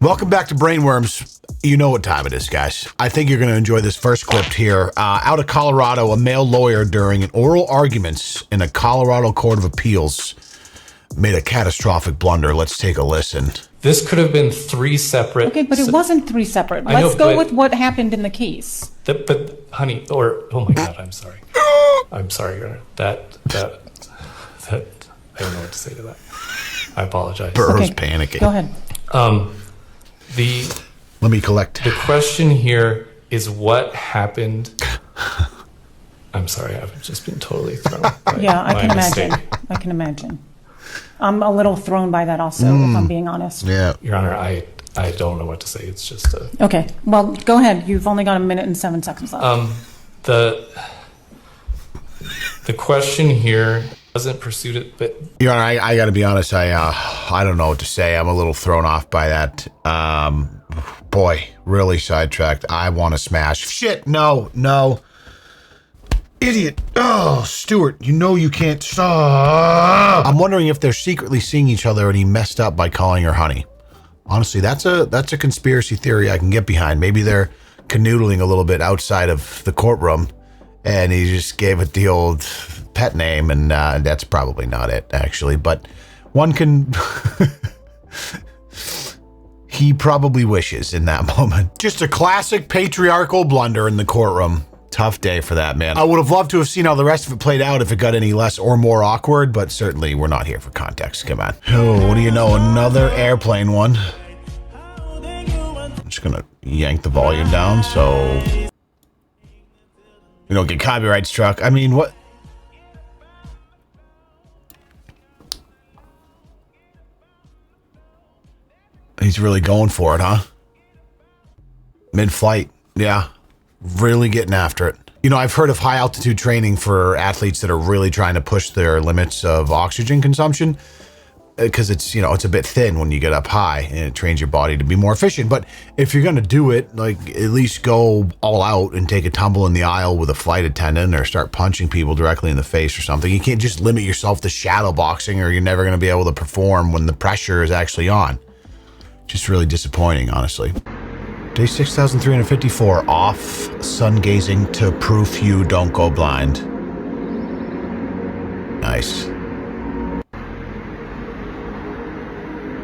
Welcome back to Brainworms. You know what time it is, guys. I think you're going to enjoy this first clip here. Out of Colorado, a male lawyer during an oral arguments in a Colorado Court of Appeals made a catastrophic blunder. Let's take a listen. This could have been three separate... Okay, but it wasn't three separate. Let's go with what happened in the case. But, honey, oh my God, I'm sorry. I'm sorry, Your Honor. That, I don't know what to say to that. I apologize. Burrow's panicking. Go ahead. Let me collect. The question here is what happened. I'm sorry, I've just been totally thrown. Yeah, I can imagine. I can imagine. I'm a little thrown by that also, if I'm being honest. Yeah. Your Honor, I don't know what to say. It's just a... Okay, well, go ahead. You've only got 1 minute and 7 seconds left. The question here wasn't pursued it, but... Your Honor, I got to be honest. I don't know what to say. I'm a little thrown off by that. Boy, really sidetracked. I want to smash. Shit, no. Idiot. Oh, Stuart, you know you can't stop. I'm wondering if they're secretly seeing each other and he messed up by calling her honey. Honestly, that's a conspiracy theory I can get behind. Maybe they're canoodling a little bit outside of the courtroom and he just gave it the old pet name, and that's probably not it, actually. But one can... He probably wishes in that moment. Just a classic patriarchal blunder in the courtroom. Tough day for that, man. I would have loved to have seen how the rest of it played out if it got any less or more awkward, but certainly we're not here for context. Come on. Oh, what do you know? Another airplane one. I'm just gonna yank the volume down so we don't get copyright struck. I mean, what? He's really going for it, huh? Mid-flight, yeah. Really getting after it. You know, I've heard of high altitude training for athletes that are really trying to push their limits of oxygen consumption because it's, you know, it's a bit thin when you get up high and it trains your body to be more efficient. But if you're going to do it, like, at least go all out and take a tumble in the aisle with a flight attendant or start punching people directly in the face or something. You can't just limit yourself to shadow boxing or you're never going to be able to perform when the pressure is actually on. Just really disappointing, honestly. Day 6,354, off sun gazing to proof you don't go blind. Nice.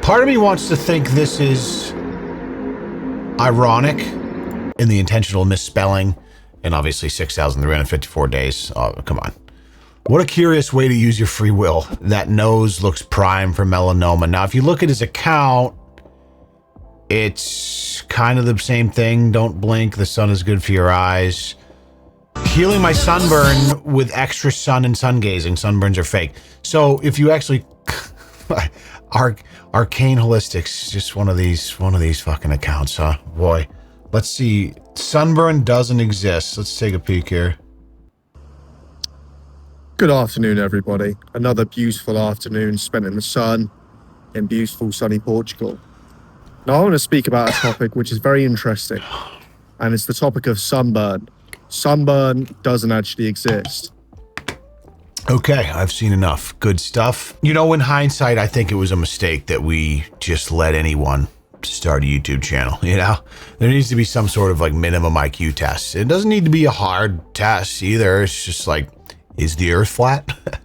Part of me wants to think this is ironic in the intentional misspelling, and obviously 6,354 days. Oh, come on. What a curious way to use your free will. That nose looks prime for melanoma. Now, if you look at his account, it's kind of the same thing. Don't blink. The sun is good for your eyes. Healing my sunburn with extra sun and sun gazing. Sunburns are fake. So if you actually... Arcane Holistics, just one of these fucking accounts, huh? Boy. Let's see. Sunburn doesn't exist. Let's take a peek here. Good afternoon, everybody. Another beautiful afternoon spent in the sun in beautiful sunny Portugal. Now, I want to speak about a topic which is very interesting, and it's the topic of sunburn. Sunburn doesn't actually exist. Okay, I've seen enough. Good stuff. You know, in hindsight, I think it was a mistake that we just let anyone start a YouTube channel, you know? There needs to be some sort of like minimum IQ test. It doesn't need to be a hard test either. It's just like, is the earth flat?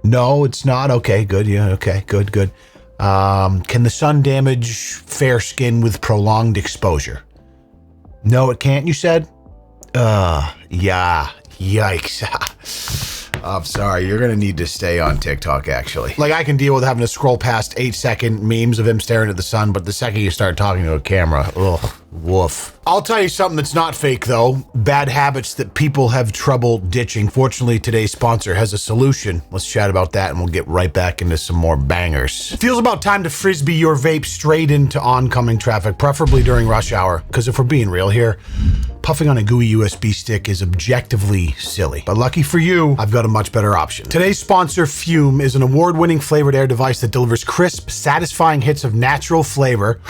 No, it's not. Okay, good. Yeah, okay, good. Can the sun damage fair skin with prolonged exposure? No, it can't, you said? Yeah, yikes. I'm sorry, you're gonna need to stay on TikTok, actually. Like, I can deal with having to scroll past 8-second memes of him staring at the sun, but the second you start talking to a camera, ugh, woof. I'll tell you something that's not fake, though. Bad habits that people have trouble ditching. Fortunately, today's sponsor has a solution. Let's chat about that, and we'll get right back into some more bangers. Feels about time to frisbee your vape straight into oncoming traffic, preferably during rush hour, because if we're being real here, puffing on a gooey USB stick is objectively silly. But lucky for you, I've got a much better option. Today's sponsor, Fume, is an award-winning flavored air device that delivers crisp, satisfying hits of natural flavor.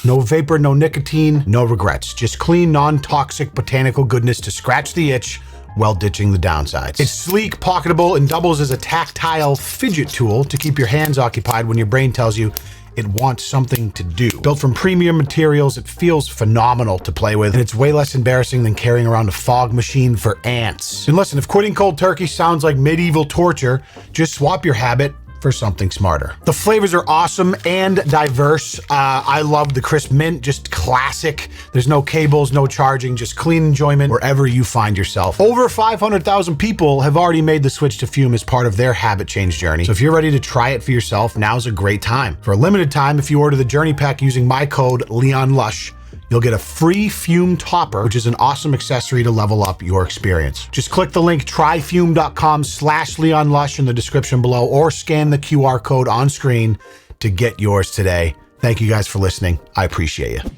No vapor, no nicotine, no regrets. Just clean, non-toxic botanical goodness to scratch the itch while ditching the downsides. It's sleek, pocketable, and doubles as a tactile fidget tool to keep your hands occupied when your brain tells you it wants something to do. Built from premium materials, it feels phenomenal to play with, and it's way less embarrassing than carrying around a fog machine for ants. And listen, if quitting cold turkey sounds like medieval torture, just swap your habit for something smarter. The flavors are awesome and diverse. I love the crisp mint, just classic. There's no cables, no charging, just clean enjoyment wherever you find yourself. Over 500,000 people have already made the switch to Fume as part of their habit change journey. So if you're ready to try it for yourself, now's a great time. For a limited time, if you order the Journey Pack using my code LeonLush, you'll get a free Fume topper, which is an awesome accessory to level up your experience. Just click the link tryfume.com/LeonLush in the description below, or scan the QR code on screen to get yours today. Thank you guys for listening. I appreciate you.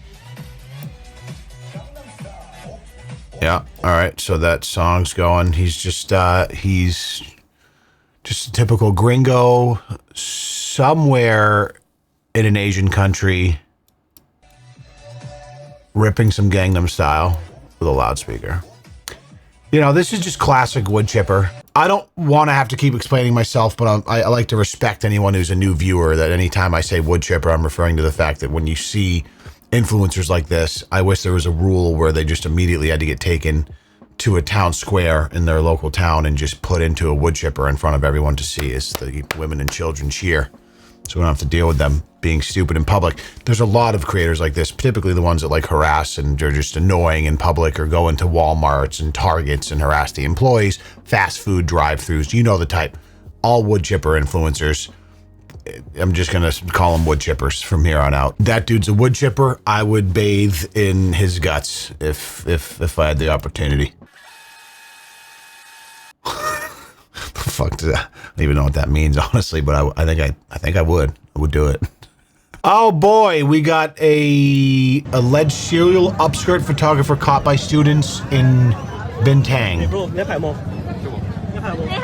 Yeah, all right, so that song's going. He's just a typical gringo somewhere in an Asian country, ripping some Gangnam Style with a loudspeaker. You know, this is just classic wood chipper. I don't want to have to keep explaining myself, but I like to respect anyone who's a new viewer, that anytime I say wood chipper, I'm referring to the fact that when you see influencers like this, I wish there was a rule where they just immediately had to get taken to a town square in their local town and just put into a wood chipper in front of everyone to see as the women and children cheer. So we don't have to deal with them being stupid in public. There's a lot of creators like this, typically the ones that like harass and they're just annoying in public, or go into Walmarts and Targets and harass the employees, fast food drive-thrus, you know the type. All wood chipper influencers. I'm just gonna call them wood chippers from here on out. That dude's a wood chipper. I would bathe in his guts if I had the opportunity. The fuck does that? I don't even know what that means, honestly, but I think I would do it. Oh boy, we got a alleged serial upskirt photographer caught by students in Bintang.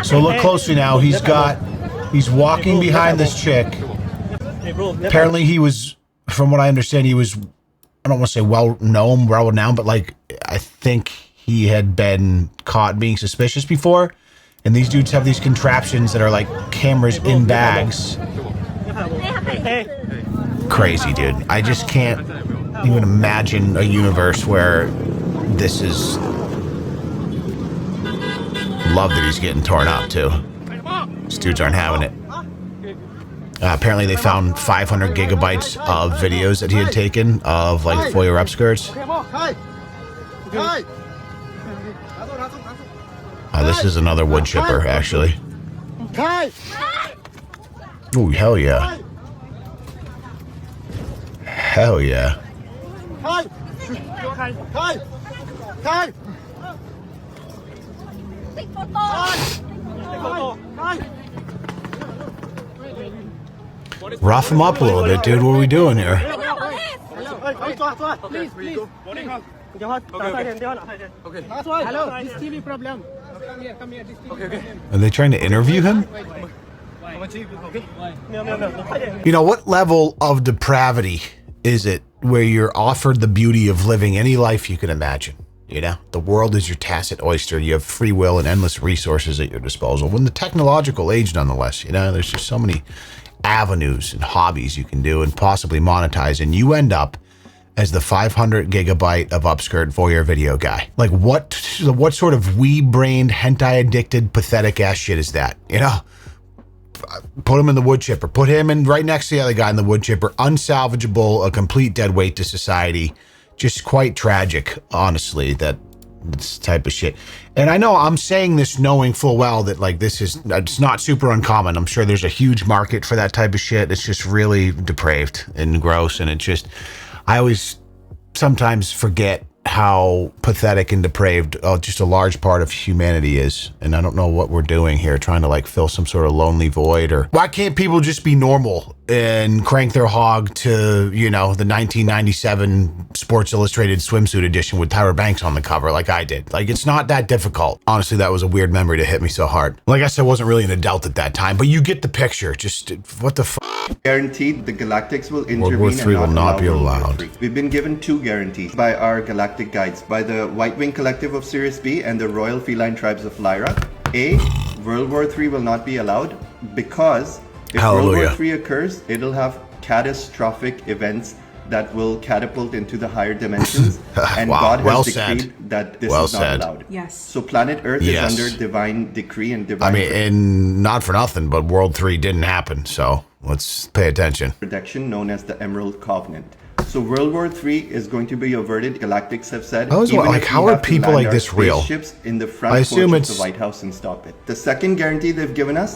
So look closely now. He's walking behind this chick. Apparently he was, from what I understand, he was, I don't want to say well known, but like, I think he had been caught being suspicious before. And these dudes have these contraptions that are like cameras in bags. Crazy, dude. I just can't even imagine a universe where this is... Love that he's getting torn up, too. These dudes aren't having it. Apparently they found 500 gigabytes of videos that he had taken of like voyeur upskirts. This is another wood chipper, actually. Ooh, hell yeah. Hell yeah. Rough him up a little bit, dude. What are we doing here? Hello, this TV problem. Come here, this TV problem. Are they trying to interview him? You know, what level of depravity is it where you're offered the beauty of living any life you can imagine? You know, the world is your tacit oyster. You have free will and endless resources at your disposal. When the technological age, nonetheless, you know, there's just so many avenues and hobbies you can do and possibly monetize, and you end up as the 500 gigabyte of upskirt voyeur video guy. Like, what sort of wee-brained, hentai-addicted, pathetic-ass shit is that? You know? Put him in the wood chipper. Put him in right next to the other guy in the wood chipper. Unsalvageable, a complete dead weight to society. Just quite tragic, honestly, that this type of shit. And I know I'm saying this knowing full well that, like, it's not super uncommon. I'm sure there's a huge market for that type of shit. It's just really depraved and gross, and it's just... I always sometimes forget how pathetic and depraved just a large part of humanity is. And I don't know what we're doing here, trying to like fill some sort of lonely void. Or why can't people just be normal and crank their hog to, you know, the 1997 Sports Illustrated swimsuit edition with Tyra Banks on the cover like I did? Like, it's not that difficult. Honestly, that was a weird memory to hit me so hard. Like I said, I wasn't really an adult at that time, but you get the picture. Just what the f***? Guaranteed the Galactics will intervene. World War III will not be allowed. We've been given 2 guarantees by our galactic guides, by the White Wing Collective of Sirius B and the Royal Feline Tribes of Lyra. A, World War III will not be allowed because if Hallelujah. World War III occurs, it'll have catastrophic events that will catapult into the higher dimensions. And Wow, God has well decreed said. that this Well is not said. allowed. Yes. So planet Earth Yes. is under divine decree and I divine mean, and not for nothing, but World 3 didn't happen, so let's pay attention. protection known as the Emerald Covenant. So World War III is going to be averted. Galactics have said. I was even like, if how we are have to people land like our this real? spaceships in the front I porch assume of it's- the White House and stop it. The second guarantee they've given us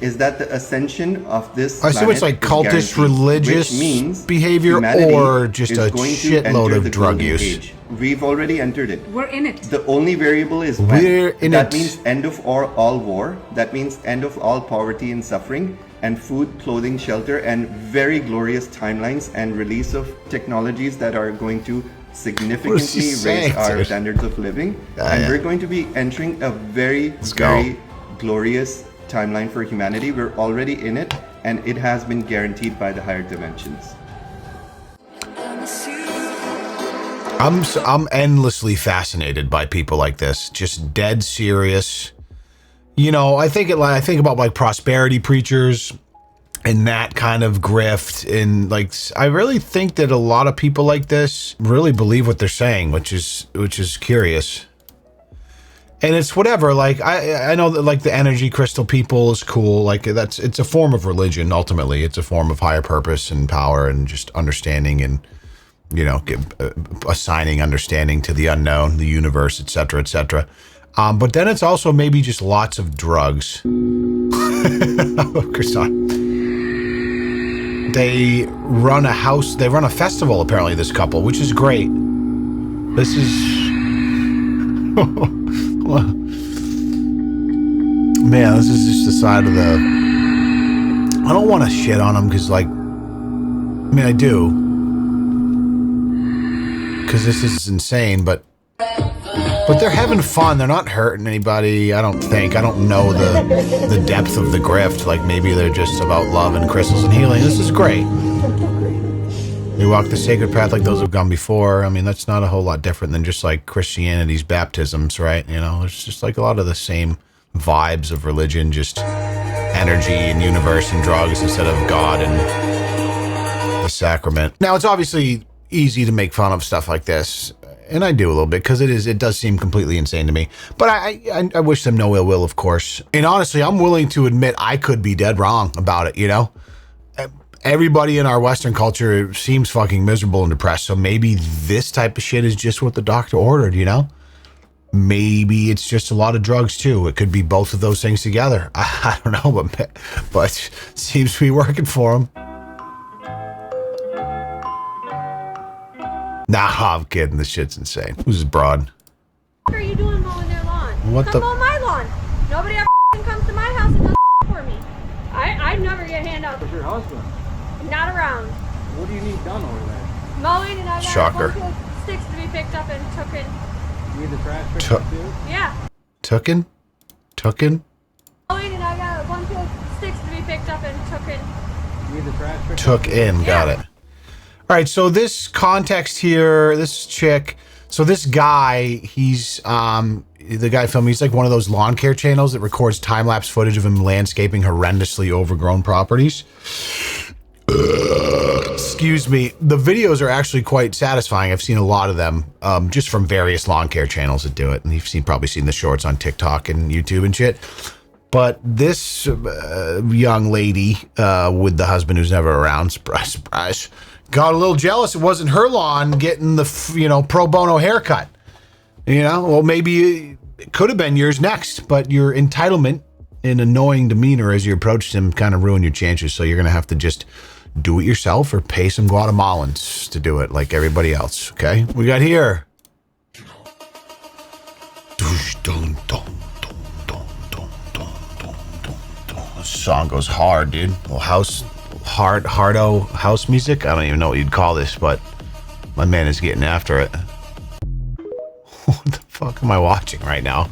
is that the ascension of this I assume it's planet like is cultist guaranteed, religious which means behavior humanity or just is a going to shitload enter of the drug golden use. age. We've already entered it. We're in it. The only variable is when. We're in that it. means end of all war. That means end of all poverty and suffering, and food, clothing, shelter, and very glorious timelines and release of technologies that are going to significantly raise saying, our dude? standards of living. Yeah, And yeah. we're going to be entering a very, go. very glorious timeline for humanity. We're already in it, and it has been guaranteed by the higher dimensions. I'm endlessly fascinated by people like this, just dead serious. You know, I think about like prosperity preachers and that kind of grift, and like I really think that a lot of people like this really believe what they're saying, which is curious. And it's whatever. Like I know that like the energy crystal people is cool. Like it's a form of religion. Ultimately, it's a form of higher purpose and power and just understanding and, you know, assigning understanding to the unknown, the universe, etc., etc. But then it's also maybe just lots of drugs. Oh, Croissant. They run a festival, apparently, this couple, which is great. This is... Man, this is just the side of the... I don't want to shit on them because, like... I mean, I do. Because this is insane, but they're having fun. They're not hurting anybody, I don't think. I don't know the depth of the grift. Like, maybe they're just about love and crystals and healing. This is great. We walk the sacred path like those have gone before. I mean, that's not a whole lot different than just like Christianity's baptisms, right? You know, it's just like a lot of the same vibes of religion, just energy and universe and drugs instead of God and the sacrament. Now, it's obviously easy to make fun of stuff like this, and I do a little bit because it does seem completely insane to me. But I wish them no ill will, of course. And honestly, I'm willing to admit I could be dead wrong about it, you know? Everybody in our Western culture seems fucking miserable and depressed, so maybe this type of shit is just what the doctor ordered, you know? Maybe it's just a lot of drugs too. It could be both of those things together. I don't know, but seems to be working for them. Nah, I'm kidding. This shit's insane. Who's this broad? What are you doing mowing their lawn? What Come the- mow my lawn. Nobody ever comes to my house and does for me. I never get handouts. Where's your husband? Not around. What do you need done over there? Mowing, and I got Shocker. a bunch of sticks to be picked up and taken. You need the trash picked Took- up too? Yeah. Tooken? Mowing, and I got a bunch of sticks to be picked up and taken. You need the trash picked up Took too? in. Got it. All right, so this context here, this chick, so this guy, he's the guy filming, he's like one of those lawn care channels that records time-lapse footage of him landscaping horrendously overgrown properties. Excuse me. The videos are actually quite satisfying. I've seen a lot of them just from various lawn care channels that do it. And you've probably seen the shorts on TikTok and YouTube and shit. But this young lady with the husband who's never around, surprise, surprise, got a little jealous. It wasn't her lawn getting the, pro bono haircut. Well, maybe it could have been yours next, but your entitlement and annoying demeanor as you approached him kind of ruined your chances. So you're going to have to just do it yourself or pay some Guatemalans to do it like everybody else. Okay. We got here. This song goes hard, dude. Little hardo house music. I don't even know what you'd call this, but my man is getting after it. What the fuck am I watching right now?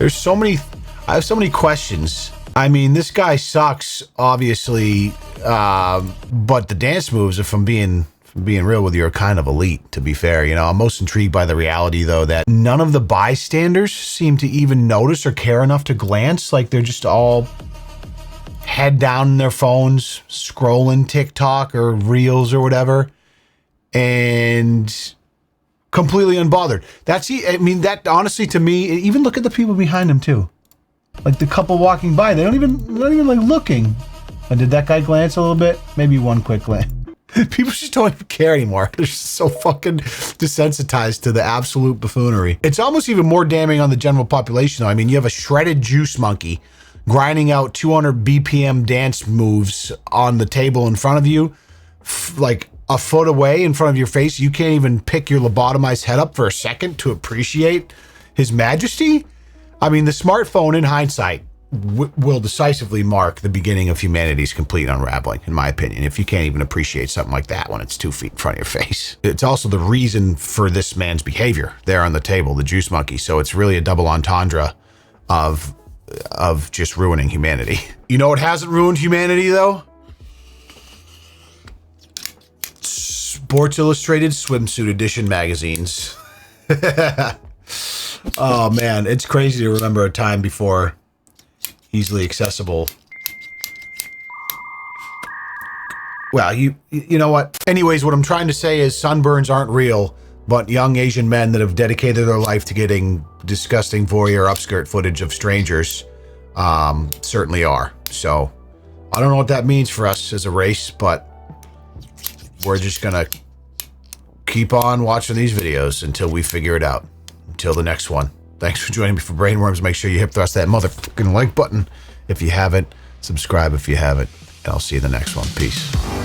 I have so many questions. I mean, this guy sucks, obviously, but the dance moves, if I'm being real with you, are kind of elite, to be fair. I'm most intrigued by the reality, though, that none of the bystanders seem to even notice or care enough to glance. Like, they're just all head down in their phones, scrolling TikTok or Reels or whatever, and completely unbothered. That honestly, to me, even look at the people behind them too. Like the couple walking by, they're not even like looking. And did that guy glance a little bit? Maybe one quick glance. People just don't even care anymore. They're just so fucking desensitized to the absolute buffoonery. It's almost even more damning on the general population, though. I mean, you have a shredded juice monkey grinding out 200 BPM dance moves on the table in front of you, like a foot away in front of your face. You can't even pick your lobotomized head up for a second to appreciate his majesty. I mean, the smartphone, in hindsight, will decisively mark the beginning of humanity's complete unraveling, in my opinion, if you can't even appreciate something like that when it's 2 feet in front of your face. It's also the reason for this man's behavior there on the table, the juice monkey. So it's really a double entendre of just ruining humanity. You know what hasn't ruined humanity, though? Sports Illustrated swimsuit edition magazines. Oh, man, it's crazy to remember a time before easily accessible. Well, you know what? Anyways, what I'm trying to say is sunburns aren't real, but young Asian men that have dedicated their life to getting disgusting voyeur upskirt footage of strangers certainly are. So I don't know what that means for us as a race, but we're just gonna keep on watching these videos until we figure it out. Until the next one. Thanks for joining me for Brainworms. Make sure you hip thrust that motherfucking like button if you haven't. Subscribe if you haven't. And I'll see you in the next one. Peace.